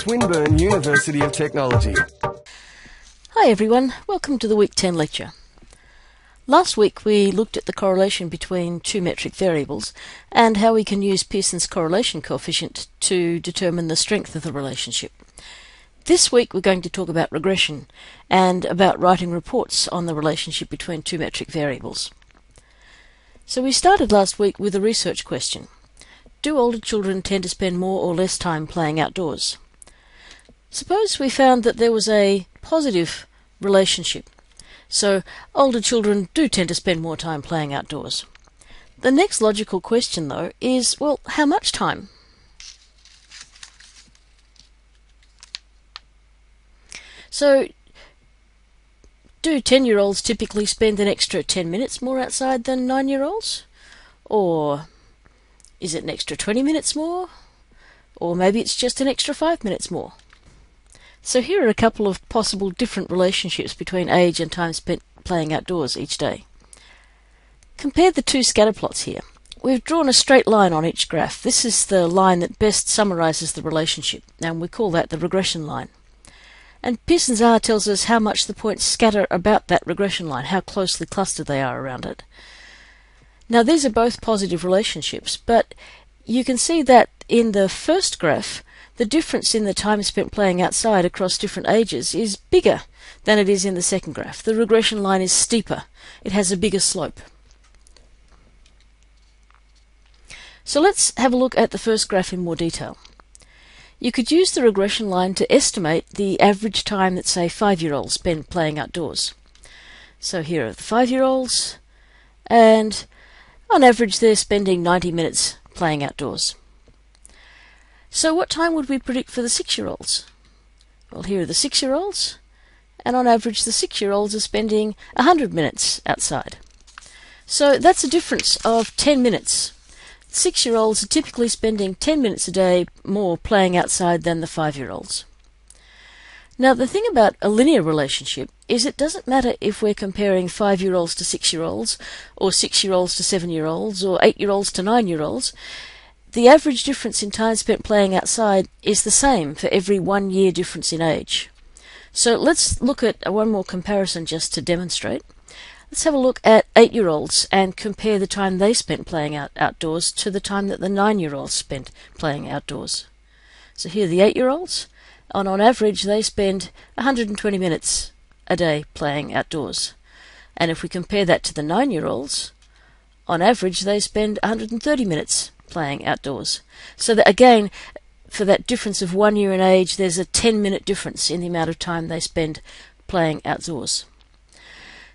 Swinburne University of Technology. Hi everyone, welcome to the Week 10 lecture. Last week we looked at the correlation between two metric variables and how we can use Pearson's correlation coefficient to determine the strength of the relationship. This week we're going to talk about regression and about writing reports on the relationship between two metric variables. So we started last week with a research question. Do older children tend to spend more or less time playing outdoors? Suppose we found that there was a positive relationship. So older children do tend to spend more time playing outdoors. The next logical question, though, is, well, how much time? So, do 10-year-olds typically spend an extra 10 minutes more outside than 9-year-olds? Or is it an extra 20 minutes more? Or maybe it's just an extra 5 minutes more? So here are a couple of possible different relationships between age and time spent playing outdoors each day. Compare the two scatter plots here. We've drawn a straight line on each graph. This is the line that best summarizes the relationship, and we call that the regression line. And Pearson's R tells us how much the points scatter about that regression line, how closely clustered they are around it. Now these are both positive relationships, but you can see that in the first graph, the difference in the time spent playing outside across different ages is bigger than it is in the second graph. The regression line is steeper. It has a bigger slope. So let's have a look at the first graph in more detail. You could use the regression line to estimate the average time that, say, 5-year-olds spend playing outdoors. So here are the 5-year-olds, and on average they're spending 90 minutes playing outdoors. So what time would we predict for the 6-year-olds? Well, here are the 6-year-olds, and on average the 6-year-olds are spending 100 minutes outside. So that's a difference of 10 minutes. 6-year-olds are typically spending 10 minutes a day more playing outside than the 5-year-olds. Now the thing about a linear relationship is it doesn't matter if we're comparing 5-year-olds to 6-year-olds, or 6-year-olds to 7-year-olds, or 8-year-olds to 9-year-olds. The average difference in time spent playing outside is the same for every 1 year difference in age. So let's look at one more comparison just to demonstrate. Let's have a look at 8-year-olds and compare the time they spent playing outdoors to the time that the 9-year-olds spent playing outdoors. So here are the 8-year-olds, and on average they spend 120 minutes a day playing outdoors. And if we compare that to the 9-year-olds, on average they spend 130 minutes playing outdoors. So that again, for that difference of 1 year in age, there's a 10-minute difference in the amount of time they spend playing outdoors.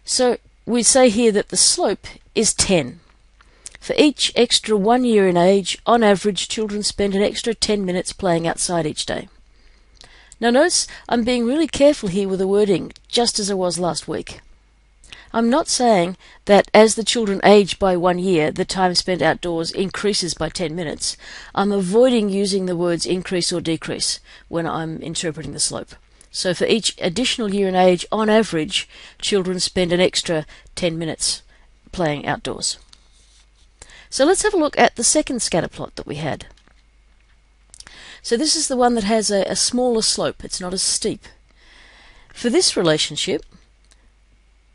So we say here that the slope is 10. For each extra 1 year in age, on average children spend an extra 10 minutes playing outside each day. Now notice I'm being really careful here with the wording, just as I was last week. I'm not saying that as the children age by 1 year, the time spent outdoors increases by 10 minutes. I'm avoiding using the words increase or decrease when I'm interpreting the slope. So for each additional year in age, on average, children spend an extra 10 minutes playing outdoors. So let's have a look at the second scatter plot that we had. So this is the one that has a smaller slope. It's not as steep. For this relationship,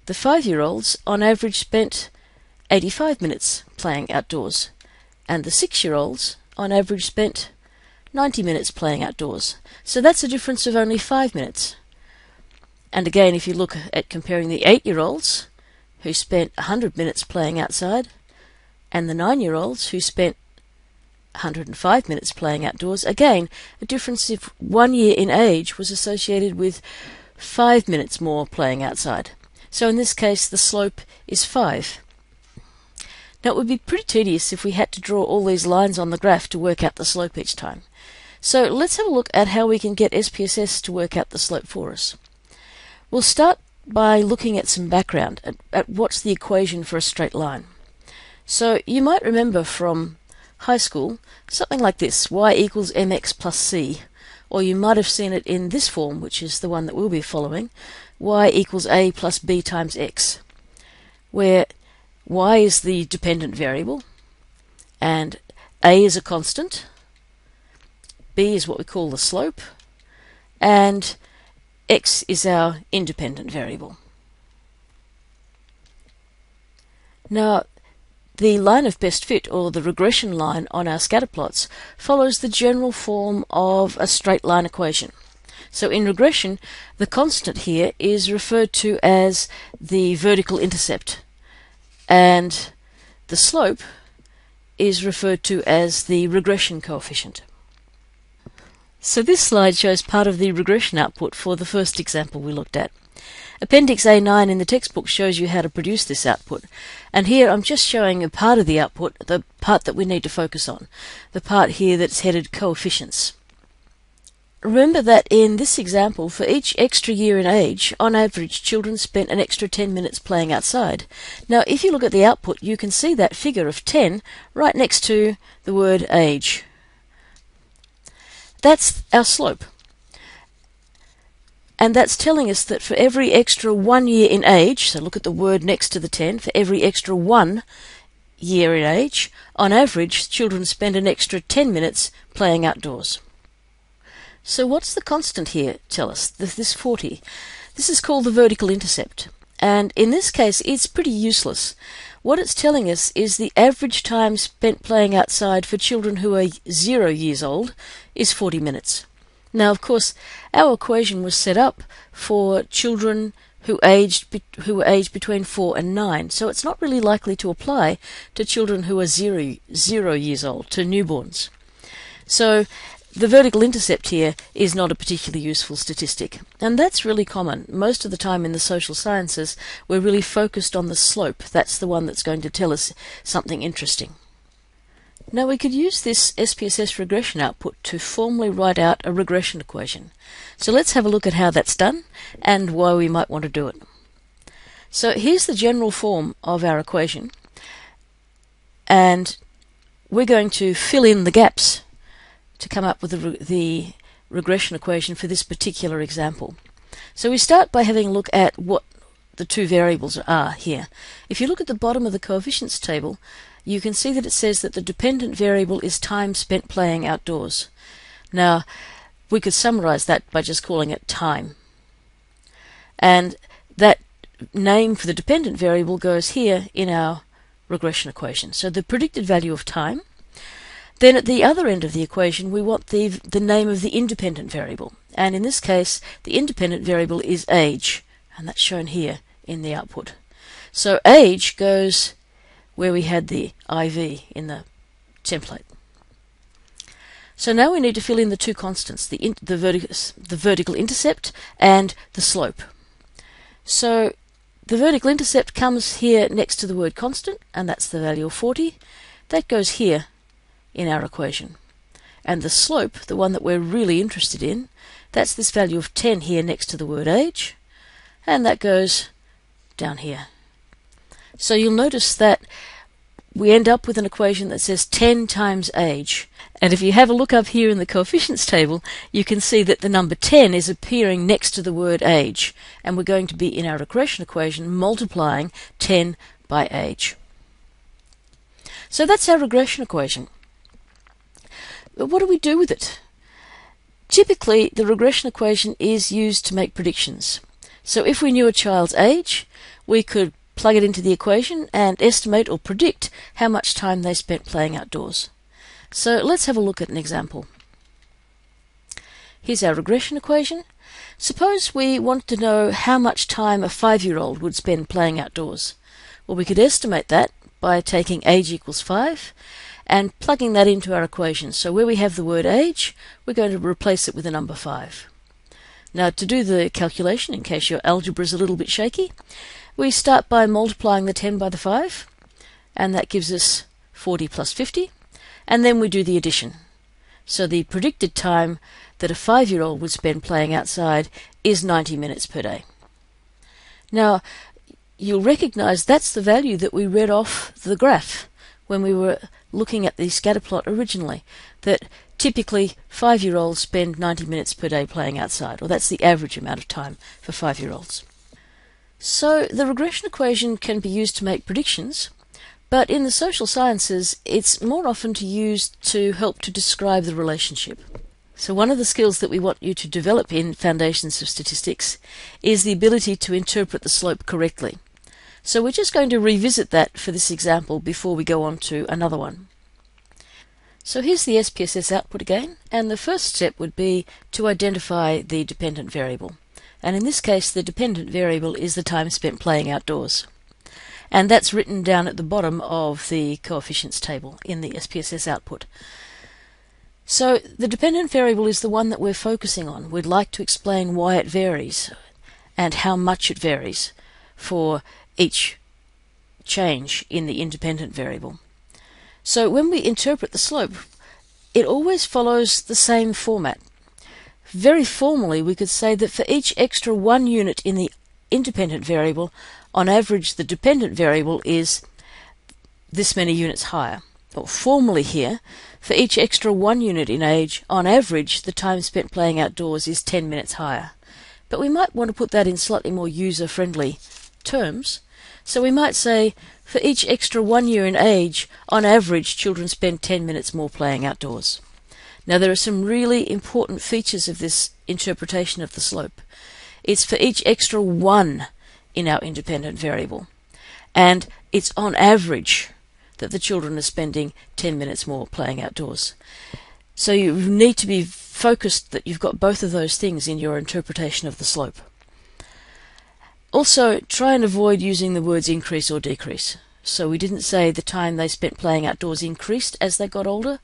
the 5-year-olds on average spent 85 minutes playing outdoors, and the 6-year-olds on average spent 90 minutes playing outdoors. So that's a difference of only 5 minutes. And again, if you look at comparing the 8-year-olds, who spent 100 minutes playing outside, and the 9-year-olds, who spent 105 minutes playing outdoors, again, a difference of 1 year in age was associated with 5 minutes more playing outside. So in this case, the slope is 5. Now it would be pretty tedious if we had to draw all these lines on the graph to work out the slope each time. So let's have a look at how we can get SPSS to work out the slope for us. We'll start by looking at some background, at what's the equation for a straight line. So you might remember from high school something like this, y equals mx plus c, or you might have seen it in this form, which is the one that we'll be following, y equals a plus b times x, where y is the dependent variable, and a is a constant, b is what we call the slope, and x is our independent variable. Now, the line of best fit, or the regression line on our scatter plots, follows the general form of a straight line equation. So in regression, the constant here is referred to as the vertical intercept, and the slope is referred to as the regression coefficient. So this slide shows part of the regression output for the first example we looked at. Appendix A9 in the textbook shows you how to produce this output, and here I'm just showing a part of the output, the part that we need to focus on, the part here that's headed coefficients. Remember that in this example, for each extra year in age, on average children spent an extra 10 minutes playing outside. Now if you look at the output, you can see that figure of 10 right next to the word age. That's our slope. And that's telling us that for every extra 1 year in age, so look at the word next to the 10, for every extra 1 year in age, on average, children spend an extra 10 minutes playing outdoors. So what's the constant here tell us, this 40? This is called the vertical intercept, and in this case it's pretty useless. What it's telling us is the average time spent playing outside for children who are 0 years old is 40 minutes. Now, of course, our equation was set up for children who were aged between 4 and 9, so it's not really likely to apply to children who are 0 years old, to newborns. So the vertical intercept here is not a particularly useful statistic, and that's really common. Most of the time in the social sciences, we're really focused on the slope. That's the one that's going to tell us something interesting. Now we could use this SPSS regression output to formally write out a regression equation. So let's have a look at how that's done and why we might want to do it. So here's the general form of our equation, and we're going to fill in the gaps to come up with the regression equation for this particular example. So we start by having a look at what the two variables are here. If you look at the bottom of the coefficients table, you can see that it says that the dependent variable is time spent playing outdoors. Now, we could summarize that by just calling it time. And that name for the dependent variable goes here in our regression equation. So the predicted value of time. Then at the other end of the equation, we want the name of the independent variable. And in this case, the independent variable is age, and that's shown here in the output. So age goes where we had the IV in the template. So now we need to fill in the two constants, the vertical intercept and the slope. So the vertical intercept comes here next to the word constant, and that's the value of 40. That goes here in our equation. And the slope, the one that we're really interested in, that's this value of 10 here next to the word age, and that goes down here. So you'll notice that we end up with an equation that says 10 times age. And if you have a look up here in the coefficients table, you can see that the number 10 is appearing next to the word age. And we're going to be, in our regression equation, multiplying 10 by age. So that's our regression equation. But what do we do with it? Typically, the regression equation is used to make predictions. So if we knew a child's age, we could plug it into the equation and estimate or predict how much time they spent playing outdoors. So let's have a look at an example. Here's our regression equation. Suppose we want to know how much time a 5-year-old would spend playing outdoors. Well, we could estimate that by taking age equals 5 and plugging that into our equation. So where we have the word age, we're going to replace it with the number 5. Now, to do the calculation, in case your algebra is a little bit shaky, we start by multiplying the 10 by the 5, and that gives us 40 plus 50, and then we do the addition. So the predicted time that a 5-year-old would spend playing outside is 90 minutes per day. Now, you'll recognize that's the value that we read off the graph when we were looking at the scatter plot originally, that typically 5-year-olds spend 90 minutes per day playing outside, or that's the average amount of time for 5-year-olds. So the regression equation can be used to make predictions, but in the social sciences it's more often used to help to describe the relationship. So one of the skills that we want you to develop in Foundations of Statistics is the ability to interpret the slope correctly. So we're just going to revisit that for this example before we go on to another one. So here's the SPSS output again, and the first step would be to identify the dependent variable. And in this case, the dependent variable is the time spent playing outdoors. And that's written down at the bottom of the coefficients table in the SPSS output. So the dependent variable is the one that we're focusing on. We'd like to explain why it varies and how much it varies for each change in the independent variable. So when we interpret the slope, it always follows the same format. Very formally, we could say that for each extra 1 unit in the independent variable, on average the dependent variable is this many units higher. Or formally here, for each extra 1 unit in age, on average the time spent playing outdoors is 10 minutes higher. But we might want to put that in slightly more user-friendly terms. So we might say, for each extra 1 year in age, on average children spend 10 minutes more playing outdoors. Now there are some really important features of this interpretation of the slope. It's for each extra 1 in our independent variable. And it's on average that the children are spending 10 minutes more playing outdoors. So you need to be focused that you've got both of those things in your interpretation of the slope. Also, try and avoid using the words increase or decrease. So we didn't say the time they spent playing outdoors increased as they got older.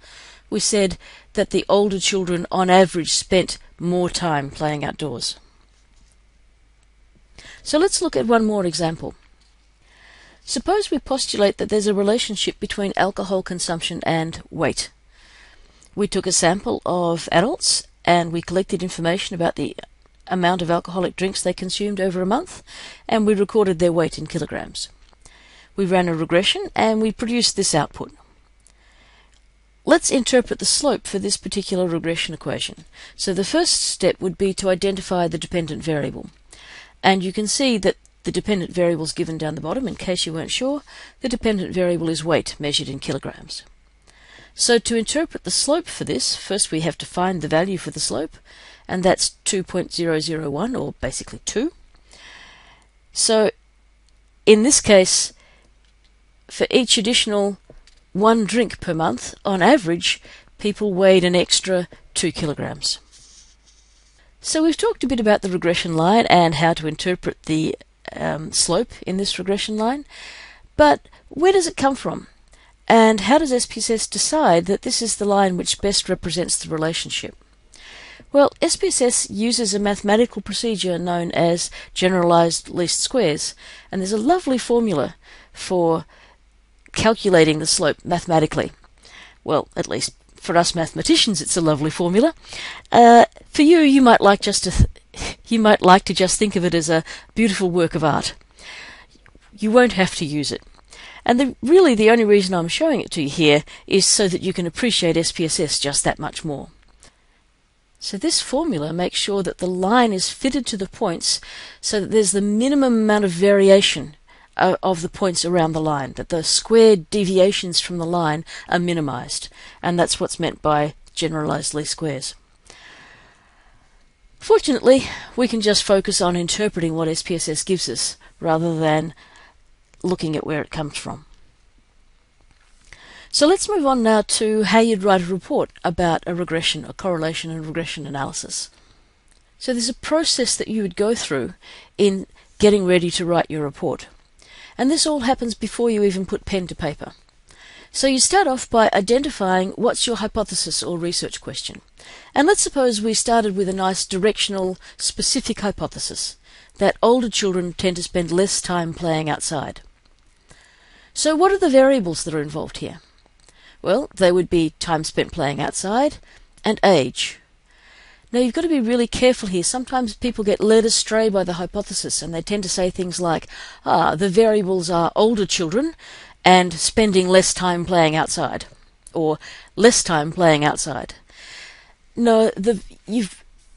We said that the older children on average spent more time playing outdoors. So let's look at one more example. Suppose we postulate that there's a relationship between alcohol consumption and weight. We took a sample of adults and we collected information about the amount of alcoholic drinks they consumed over a month, and we recorded their weight in kilograms. We ran a regression and we produced this output. Let's interpret the slope for this particular regression equation. So the first step would be to identify the dependent variable. And you can see that the dependent variable is given down the bottom. In case you weren't sure, the dependent variable is weight measured in kilograms. So to interpret the slope for this, first we have to find the value for the slope, and that's 2.001, or basically 2. So in this case, for each additional 1 drink per month, on average, people weighed an extra 2 kilograms. So we've talked a bit about the regression line and how to interpret the slope in this regression line, but where does it come from? And how does SPSS decide that this is the line which best represents the relationship? Well, SPSS uses a mathematical procedure known as generalized least squares, and there's a lovely formula for calculating the slope mathematically. Well, at least for us mathematicians, it's a lovely formula. For you, you might like to just think of it as a beautiful work of art. You won't have to use it. And really the only reason I'm showing it to you here is so that you can appreciate SPSS just that much more. So this formula makes sure that the line is fitted to the points so that there's the minimum amount of variation of the points around the line, that the squared deviations from the line are minimized. And that's what's meant by generalized least squares. Fortunately, we can just focus on interpreting what SPSS gives us rather than looking at where it comes from. So let's move on now to how you'd write a report about a regression, a correlation and regression analysis. So there's a process that you would go through in getting ready to write your report. And this all happens before you even put pen to paper. So you start off by identifying what's your hypothesis or research question. And let's suppose we started with a nice directional, specific hypothesis that older children tend to spend less time playing outside. So what are the variables that are involved here? Well, they would be time spent playing outside and age. Now you've got to be really careful here. Sometimes people get led astray by the hypothesis and they tend to say things like, the variables are older children and spending less time playing outside, or less time playing outside. No,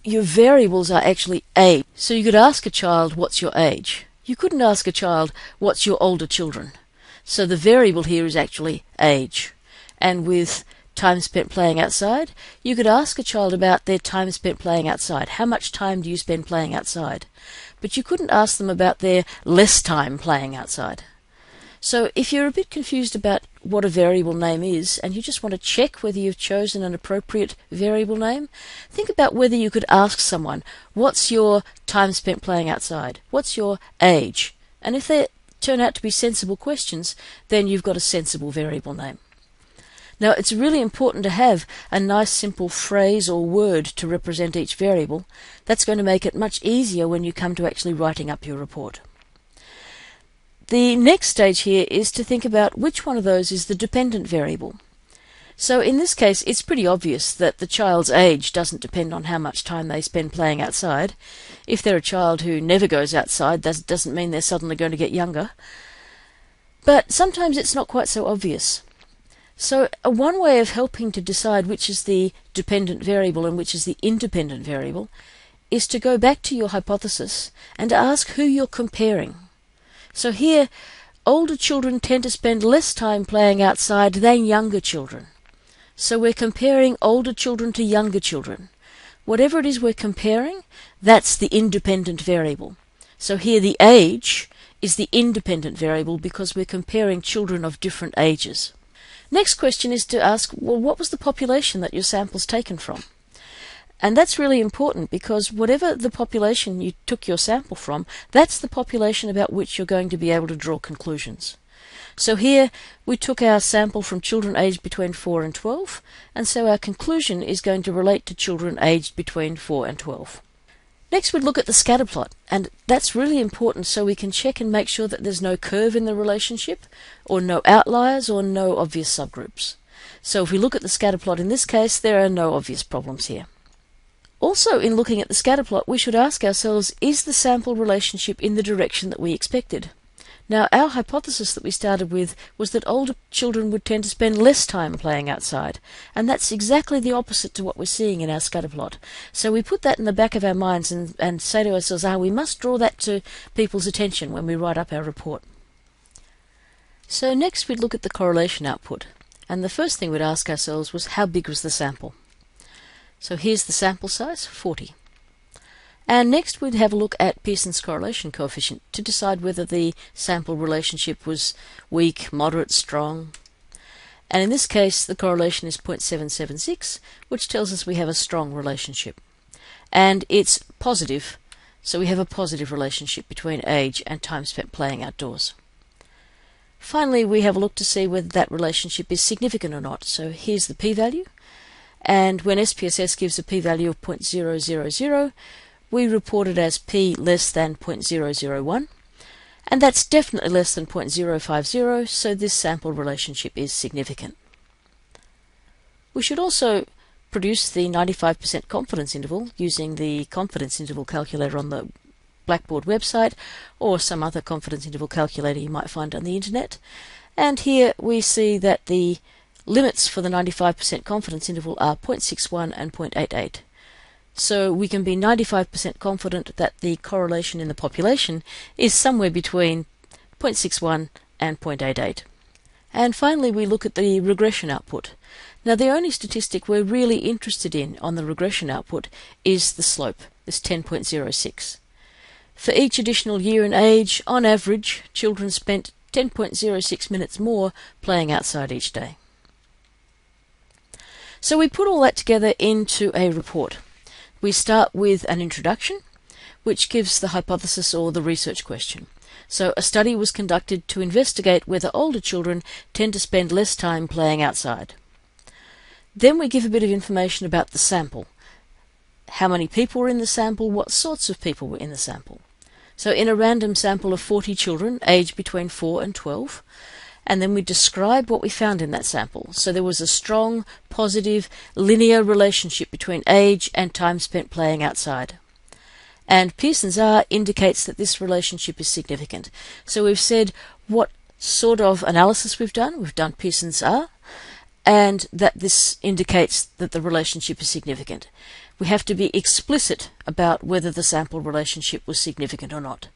your variables are actually age. So you could ask a child, what's your age? You couldn't ask a child, what's your older children? So the variable here is actually age. And with time spent playing outside, you could ask a child about their time spent playing outside. How much time do you spend playing outside? But you couldn't ask them about their less time playing outside. So if you're a bit confused about what a variable name is, and you just want to check whether you've chosen an appropriate variable name, think about whether you could ask someone, what's your time spent playing outside? What's your age? And if they turn out to be sensible questions, then you've got a sensible variable name. Now, it's really important to have a nice simple phrase or word to represent each variable. That's going to make it much easier when you come to actually writing up your report. The next stage here is to think about which one of those is the dependent variable. So in this case, it's pretty obvious that the child's age doesn't depend on how much time they spend playing outside. If they're a child who never goes outside, that doesn't mean they're suddenly going to get younger. But sometimes it's not quite so obvious. So one way of helping to decide which is the dependent variable and which is the independent variable is to go back to your hypothesis and ask who you're comparing. So here, older children tend to spend less time playing outside than younger children. So we're comparing older children to younger children. Whatever it is we're comparing, that's the independent variable. So here the age is the independent variable because we're comparing children of different ages. Next question is to ask, well, what was the population that your sample's taken from? And that's really important because whatever the population you took your sample from, that's the population about which you're going to be able to draw conclusions. So here we took our sample from children aged between 4 and 12, and so our conclusion is going to relate to children aged between 4 and 12. Next we'd look at the scatter plot, and that's really important so we can check and make sure that there's no curve in the relationship, or no outliers, or no obvious subgroups. So if we look at the scatter plot in this case, there are no obvious problems here. Also, in looking at the scatter plot, we should ask ourselves, is the sample relationship in the direction that we expected? Now, our hypothesis that we started with was that older children would tend to spend less time playing outside, and that's exactly the opposite to what we're seeing in our scatter plot. So we put that in the back of our minds and say to ourselves, we must draw that to people's attention when we write up our report. So next we'd look at the correlation output, and the first thing we'd ask ourselves was, how big was the sample? So here's the sample size, 40. And next we'd have a look at Pearson's correlation coefficient to decide whether the sample relationship was weak, moderate, strong. And in this case the correlation is 0.776, which tells us we have a strong relationship. And it's positive, so we have a positive relationship between age and time spent playing outdoors. Finally, we have a look to see whether that relationship is significant or not. So here's the p-value. And when SPSS gives a p-value of 0.000, we report it as p less than 0.001, and that's definitely less than 0.050, so this sample relationship is significant. We should also produce the 95% confidence interval using the confidence interval calculator on the Blackboard website, or some other confidence interval calculator you might find on the internet. And here we see that the limits for the 95% confidence interval are 0.61 and 0.88. So we can be 95% confident that the correlation in the population is somewhere between 0.61 and 0.88. And finally we look at the regression output. Now the only statistic we're really interested in on the regression output is the slope, this 10.06. For each additional year in age, on average, children spent 10.06 minutes more playing outside each day. So we put all that together into a report. We start with an introduction, which gives the hypothesis or the research question. So a study was conducted to investigate whether older children tend to spend less time playing outside. Then we give a bit of information about the sample. How many people were in the sample, what sorts of people were in the sample. So in a random sample of 40 children, aged between 4 and 12, and then we describe what we found in that sample. So there was a strong, positive, linear relationship between age and time spent playing outside. And Pearson's R indicates that this relationship is significant. So we've said what sort of analysis we've done. We've done Pearson's R, and that this indicates that the relationship is significant. We have to be explicit about whether the sample relationship was significant or not.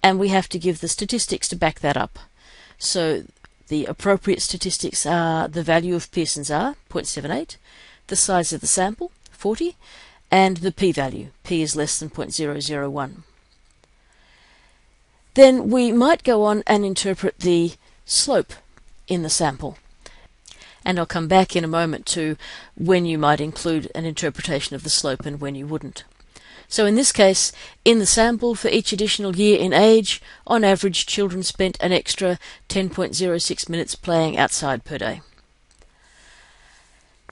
And we have to give the statistics to back that up. So The appropriate statistics are the value of Pearson's R, 0.78, the size of the sample, 40, and the p-value, p is less than 0.001. Then we might go on and interpret the slope in the sample. And I'll come back in a moment to when you might include an interpretation of the slope and when you wouldn't. So in this case, in the sample for each additional year in age, on average children spent an extra 10.06 minutes playing outside per day.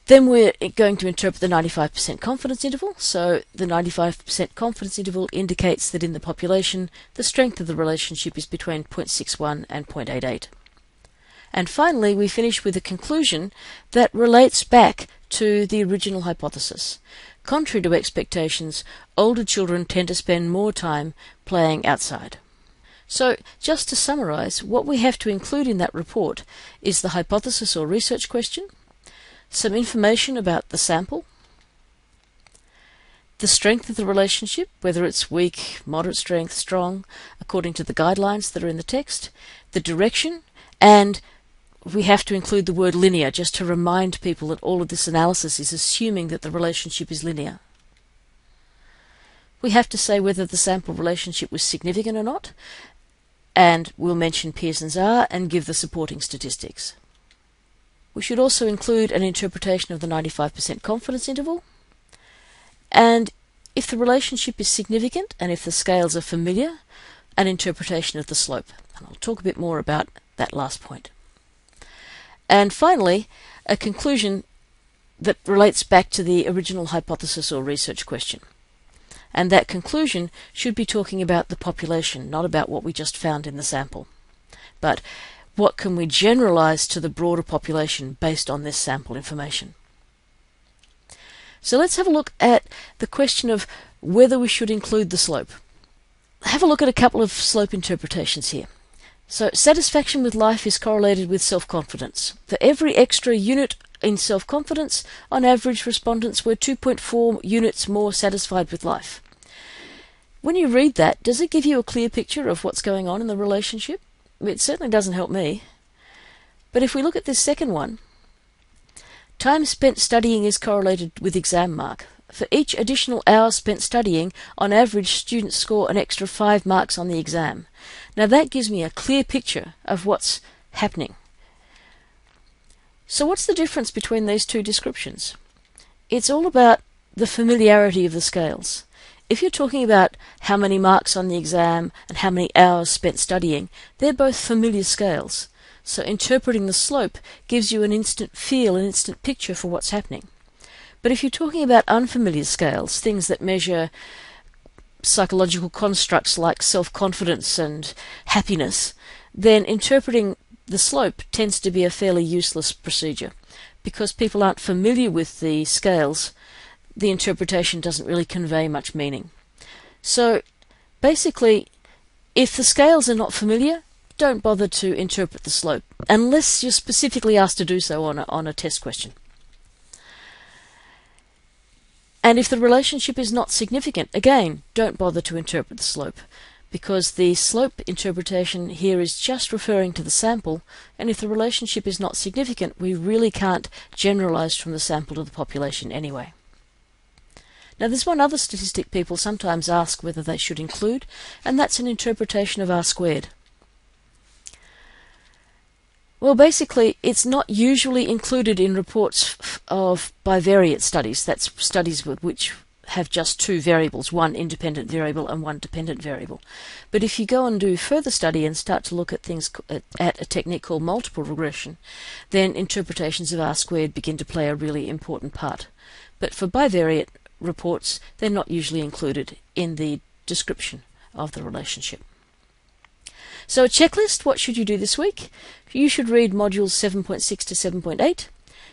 Then we're going to interpret the 95% confidence interval. So the 95% confidence interval indicates that in the population, the strength of the relationship is between 0.61 and 0.88. And finally, we finish with a conclusion that relates back to the original hypothesis. Contrary to expectations, older children tend to spend more time playing outside. So, just to summarize, what we have to include in that report is the hypothesis or research question, some information about the sample, the strength of the relationship, whether it's weak, moderate strength, strong, according to the guidelines that are in the text, the direction, and we have to include the word linear just to remind people that all of this analysis is assuming that the relationship is linear. We have to say whether the sample relationship was significant or not, and we'll mention Pearson's R and give the supporting statistics. We should also include an interpretation of the 95% confidence interval, and if the relationship is significant and if the scales are familiar, an interpretation of the slope. And I'll talk a bit more about that last point. And finally, a conclusion that relates back to the original hypothesis or research question. And that conclusion should be talking about the population, not about what we just found in the sample. But what can we generalize to the broader population based on this sample information? So let's have a look at the question of whether we should include the slope. Have a look at a couple of slope interpretations here. So, satisfaction with life is correlated with self-confidence. For every extra unit in self-confidence, on average respondents were 2.4 units more satisfied with life. When you read that, does it give you a clear picture of what's going on in the relationship? It certainly doesn't help me. But if we look at this second one, time spent studying is correlated with exam mark. For each additional hour spent studying, on average students score an extra 5 marks on the exam. Now that gives me a clear picture of what's happening. So what's the difference between these two descriptions? It's all about the familiarity of the scales. If you're talking about how many marks on the exam and how many hours spent studying, they're both familiar scales. So interpreting the slope gives you an instant feel, an instant picture for what's happening. But if you're talking about unfamiliar scales, things that measure psychological constructs like self-confidence and happiness, then interpreting the slope tends to be a fairly useless procedure. Because people aren't familiar with the scales, the interpretation doesn't really convey much meaning. So basically, if the scales are not familiar, don't bother to interpret the slope, unless you're specifically asked to do so on a test question. And if the relationship is not significant, again, don't bother to interpret the slope, because the slope interpretation here is just referring to the sample, and if the relationship is not significant, we really can't generalize from the sample to the population anyway. Now there's one other statistic people sometimes ask whether they should include, and that's an interpretation of R squared. Well, basically, it's not usually included in reports of bivariate studies. That's studies which have just two variables, one independent variable and one dependent variable. But if you go and do further study and start to look at things at a technique called multiple regression, then interpretations of R squared begin to play a really important part. But for bivariate reports, they're not usually included in the description of the relationship. So a checklist, what should you do this week? You should read modules 7.6 to 7.8.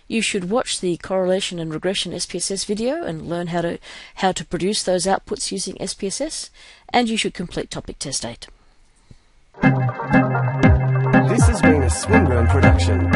You should watch the correlation and regression SPSS video and learn how to produce those outputs using SPSS. And you should complete topic test 8. This has been a Swinburne production.